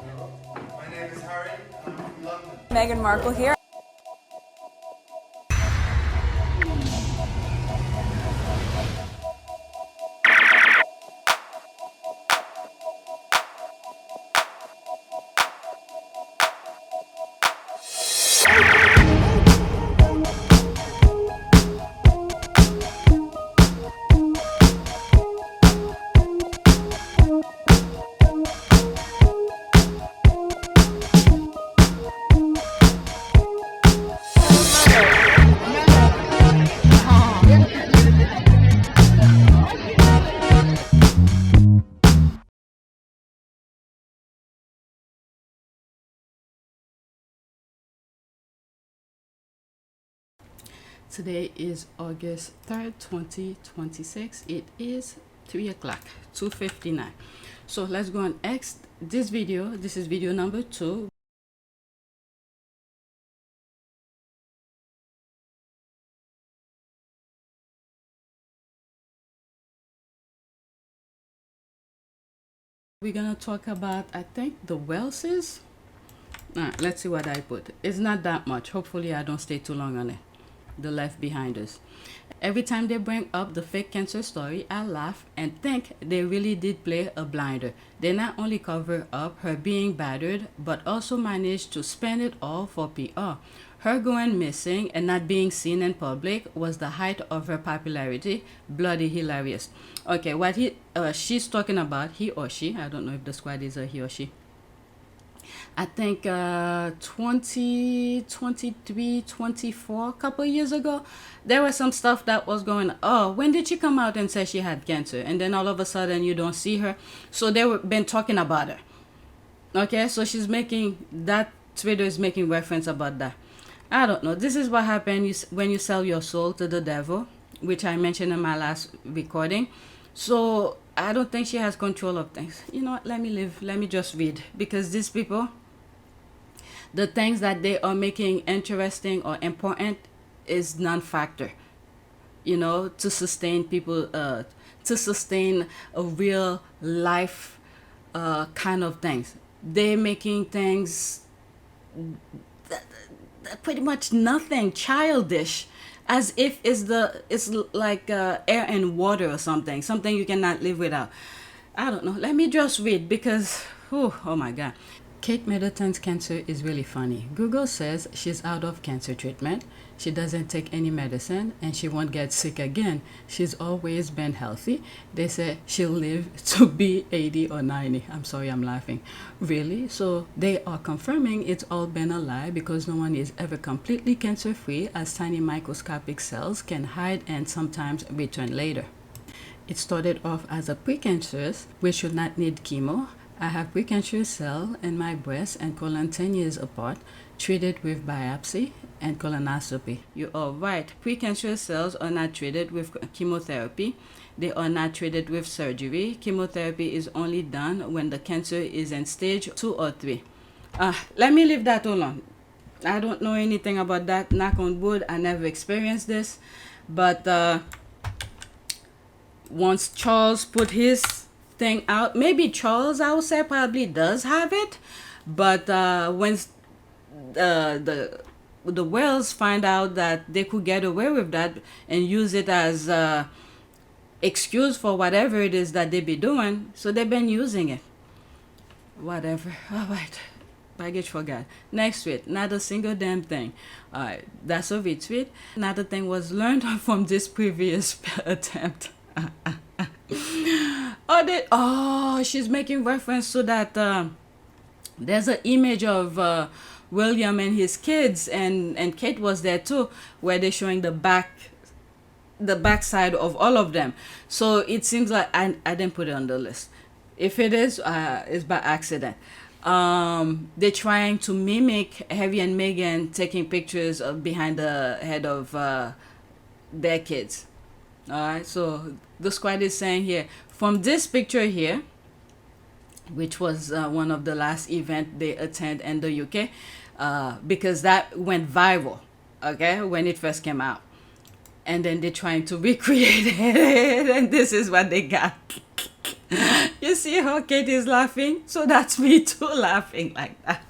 My name is Harry, and I'm from London. Meghan Markle here. Today is August 3rd, 2026. It is 3 o'clock, 2:59. So let's go on X. This video, this is video number 2. We're gonna talk about, I think, the Welses. Let's see what I put. It's not that much. Hopefully I don't stay too long on it. The Left Behinders. Every time they bring up the fake cancer story, I laugh and think they really did play a blinder. They not only cover up her being battered, but also managed to spend it all for PR. Her going missing and not being seen in public was the height of her popularity. Bloody hilarious. Okay, what she's talking about, he or she, I don't know if the squad is a he or she. I think 2023, 24, a couple years ago, there was some stuff that was going on. Oh, when did she come out and say she had cancer? And then all of a sudden you don't see her. So they were been talking about her. Okay, so she's making, that Twitter is making reference about that. I don't know. This is what happens when you sell your soul to the devil, which I mentioned in my last recording. So I don't think she has control of things. You know what? Let me live. Let me just read. Because these people, the things that they are making interesting or important is non-factor. You know, to sustain people, to sustain a real life kind of things. They're making things that pretty much nothing, childish, as if it's like air and water or something you cannot live without. I don't know. Let me just read because oh my god. Kate Middleton's cancer is really funny. Google says she's out of cancer treatment, she doesn't take any medicine, and she won't get sick again. She's always been healthy. They say she'll live to be 80 or 90. I'm sorry, I'm laughing. Really? So they are confirming it's all been a lie because no one is ever completely cancer-free, as tiny microscopic cells can hide and sometimes return later. It started off as a precancerous, which should not need chemo. I have precancerous cell in my breast and colon 10 years apart, treated with biopsy and colonoscopy. You are right. Precancerous cells are not treated with chemotherapy. They are not treated with surgery. Chemotherapy is only done when the cancer is in stage 2 or 3. Let me leave that alone. I don't know anything about that. Knock on wood, I never experienced this. But once Charles put his thing out, maybe Charles, I would say, probably does have it, but when the Wells find out that they could get away with that and use it as excuse for whatever it is that they be doing, so they've been using it. Whatever. All right, baggage for God. Next tweet, not a single damn thing. All right, that's a retweet. Another thing was learned from this previous attempt. She's making reference to that. There's an image of William and his kids, and Kate was there too, where they're showing the backside of all of them. So it seems like I didn't put it on the list. If it is, it's by accident. They're trying to mimic Harry and Meghan taking pictures of behind the head of their kids. All right, so the squad is saying here, from this picture here, which was one of the last event they attend in the UK, because that went viral, okay, when it first came out. And then they're trying to recreate it, and this is what they got. You see how Kate is laughing? So that's me too laughing like that.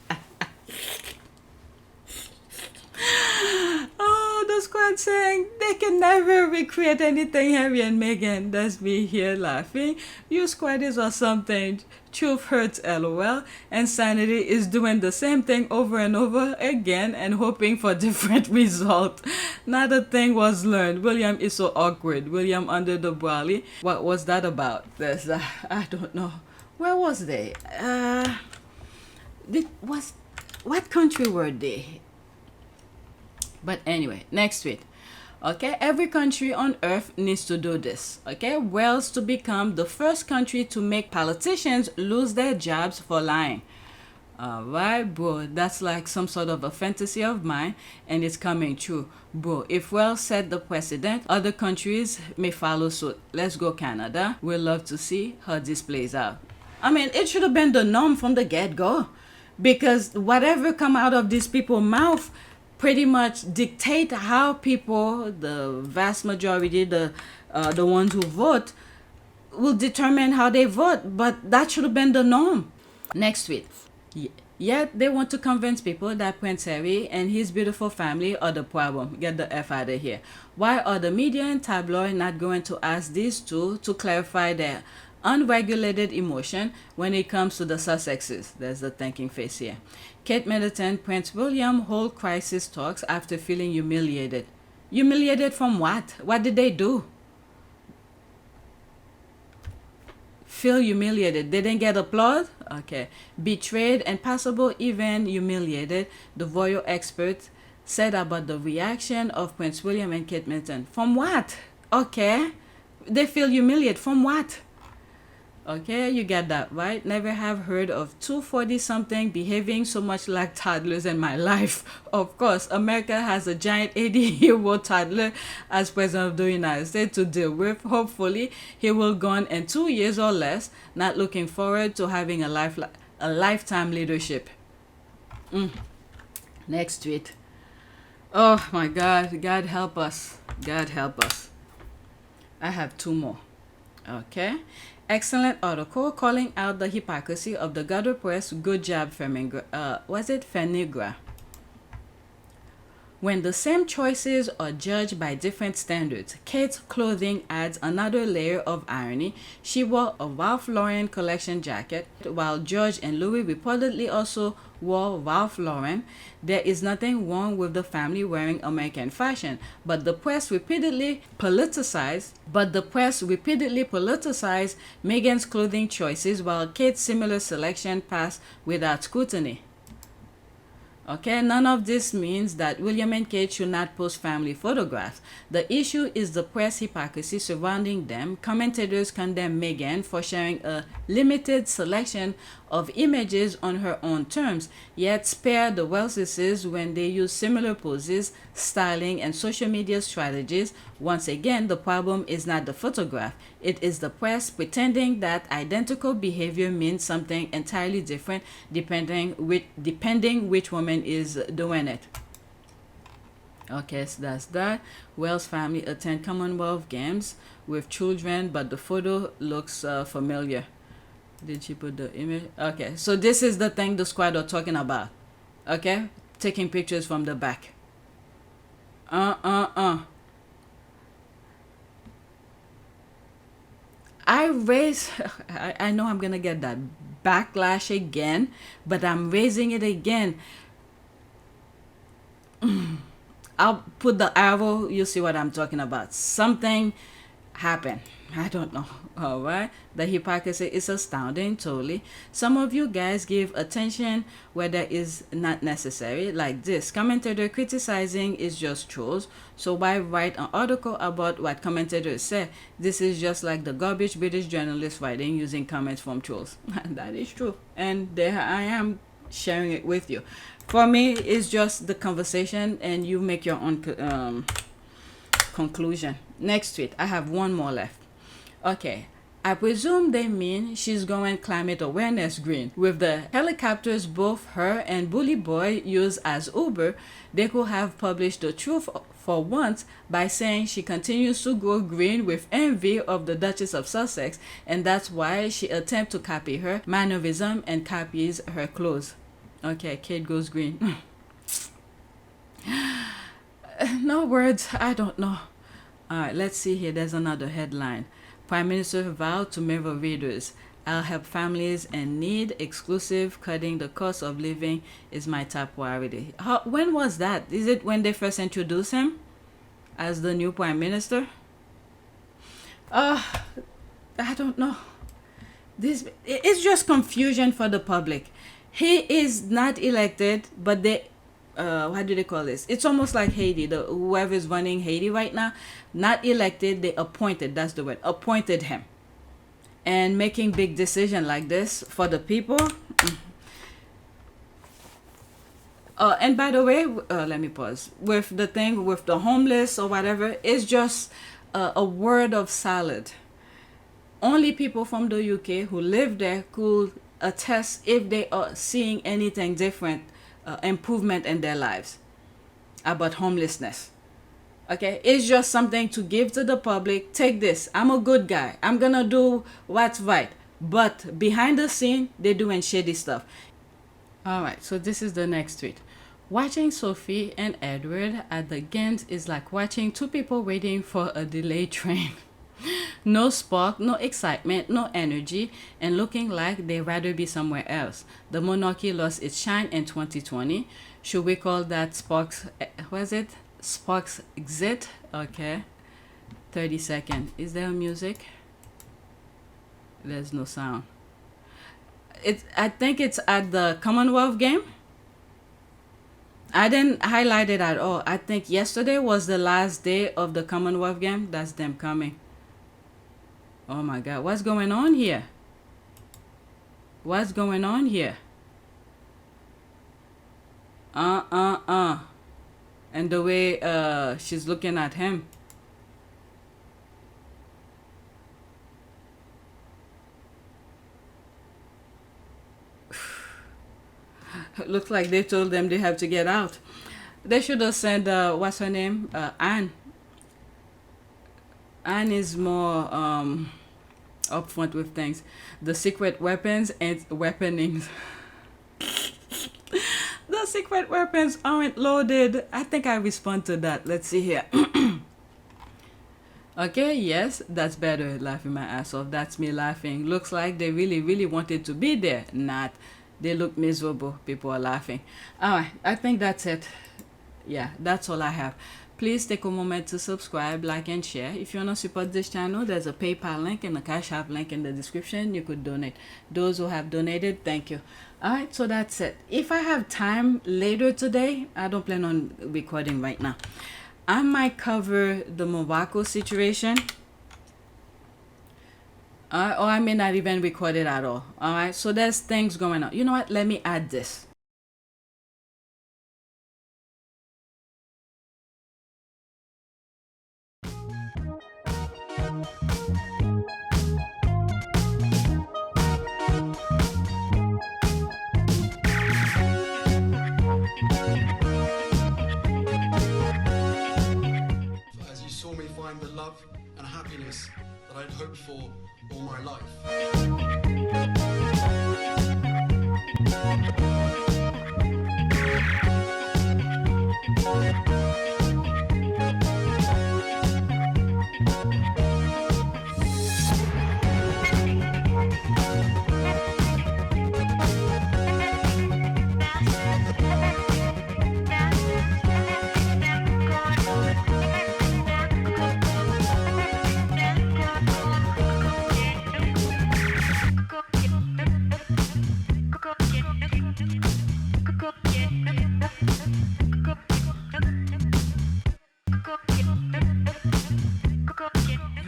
Oh, the squad saying they can never recreate anything Harry and Meghan. That's me here laughing. You squaddies or something. Truth hurts, lol. And sanity is doing the same thing over and over again and hoping for different result. Not a thing was learned. William is so awkward. William under the brolly. What was that about? There's I don't know. Where was they? What country were they? But anyway, next tweet. Okay, every country on earth needs to do this. Okay, Wales to become the first country to make politicians lose their jobs for lying. Alright, bro, that's like some sort of a fantasy of mine, and it's coming true. Bro, if Wales set the precedent, other countries may follow suit. Let's go Canada. We'd love to see how this plays out. I mean, it should have been the norm from the get-go, because whatever come out of these people's mouth pretty much dictate how people, the vast majority, the ones who vote, will determine how they vote. But that should have been the norm. Next tweet. Yet they want to convince people that Prince Harry and his beautiful family are the problem. Get the F out of here. Why are the media and tabloid not going to ask these two to clarify their unregulated emotion when it comes to the Sussexes? There's the thinking face here. Kate Middleton, Prince William hold crisis talks after feeling humiliated. Humiliated from what? What did they do? Feel humiliated. They didn't get applause? Okay. Betrayed and possible even humiliated, the royal expert said about the reaction of Prince William and Kate Middleton. From what? Okay. They feel humiliated. From what? Okay, you get that, right? Never have heard of 240-something behaving so much like toddlers in my life. Of course, America has a giant 80-year-old toddler as president of the United States to deal with. Hopefully, he will gone in 2 years or less. Not looking forward to having a lifetime leadership. Next tweet. Oh my God, God help us. God help us. I have two more. Okay. Excellent article calling out the hypocrisy of the gutter press. Good job, Feminegra. When the same choices are judged by different standards, Kate's clothing adds another layer of irony. She wore a Ralph Lauren collection jacket, while George and Louis reportedly also wore Ralph Lauren. There is nothing wrong with the family wearing American fashion, but the press repeatedly politicized Meghan's clothing choices, while Kate's similar selection passed without scrutiny. Okay, none of this means that William and Kate should not post family photographs. The issue is the press hypocrisy surrounding them. Commentators condemn Meghan for sharing a limited selection of images on her own terms, yet spare the Welleses when they use similar poses, styling, and social media strategies. Once again, the problem is not the photograph. It is the press pretending that identical behavior means something entirely different depending which woman is doing it. Okay, so that's that. Wells family attend Commonwealth Games with children, but the photo looks familiar. Did she put the image? Okay, so this is the thing the squad are talking about. Okay, taking pictures from the back. I know I'm gonna get that backlash again, but I'm raising it again. I'll put the arrow, you see what I'm talking about. Something happened. I don't know. Alright. The hypocrisy is astounding, totally. Some of you guys give attention where there is not necessary. Like this. Commentator criticizing is just trolls. So why write an article about what commentators say? This is just like the garbage British journalists writing using comments from trolls. That is true. And there I am sharing it with you. For me, it's just the conversation and you make your own conclusion. Next tweet. I have one more left. Okay, I presume they mean she's going climate awareness green. With the helicopters both her and Bully Boy use as Uber, they could have published the truth for once by saying she continues to go green with envy of the Duchess of Sussex, and that's why she attempts to copy her mannerism and copies her clothes. Okay, Kate goes green. No words, I don't know. Alright, let's see here. There's another headline. Prime Minister vowed to mirror readers. I'll help families in need. Exclusive. Cutting the cost of living is my top priority. When was that? Is it when they first introduced him as the new Prime Minister? I don't know. It's just confusion for the public. He is not elected, but they how do they call this? It's almost like Haiti. Whoever is running Haiti right now, not elected, they appointed. That's the word. Appointed him, and making big decision like this for the people. And by the way, let me pause. With the thing with the homeless or whatever, it's just a word of salad. Only people from the UK who live there could attest if they are seeing anything different. Improvement in their lives about homelessness. Okay, it's just something to give to the public. Take this, I'm a good guy, I'm gonna do what's right, but behind the scene they're doing shady stuff. All right, so this is the next tweet. Watching Sophie and Edward at the Ghent is like watching two people waiting for a delayed train. No spark, no excitement, no energy, and looking like they'd rather be somewhere else. The monarchy lost its shine in 2020. Should we call that Sparks, was it? Sparks exit? Okay. 30 seconds. Is there music? There's no sound. I think it's at the Commonwealth game. I didn't highlight it at all. I think yesterday was the last day of the Commonwealth game. That's them coming. Oh my God, what's going on here? What's going on here? And the way she's looking at him. Looks like they told them they have to get out. They should have sent, what's her name? Anne. Anne is more upfront with things. The secret weapons and weaponings. The secret weapons aren't loaded. I think I respond to that. Let's see here. Okay, yes, that's better. Laughing my ass off. That's me laughing. Looks like they really wanted to be there. Not. They look miserable. People are laughing. Alright, I think that's it. Yeah, that's all I have. Please take a moment to subscribe, like, and share. If you want to support this channel, there's a PayPal link and a Cash App link in the description. You could donate. Those who have donated, thank you. Alright, so that's it. If I have time later today, I don't plan on recording right now, I might cover the Morocco situation. Or I may not even record it at all. Alright, so there's things going on. You know what? Let me add this. As you saw me find the love and happiness that I'd hoped for all my life.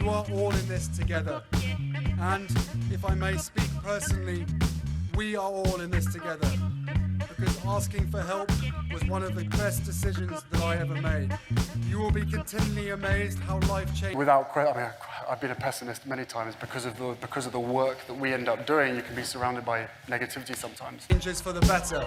You are all in this together. And if I may speak personally, we are all in this together. Because asking for help was one of the best decisions that I ever made. You will be continually amazed how life changed. I've been a pessimist many times because of the work that we end up doing. You can be surrounded by negativity sometimes. Changes for the better.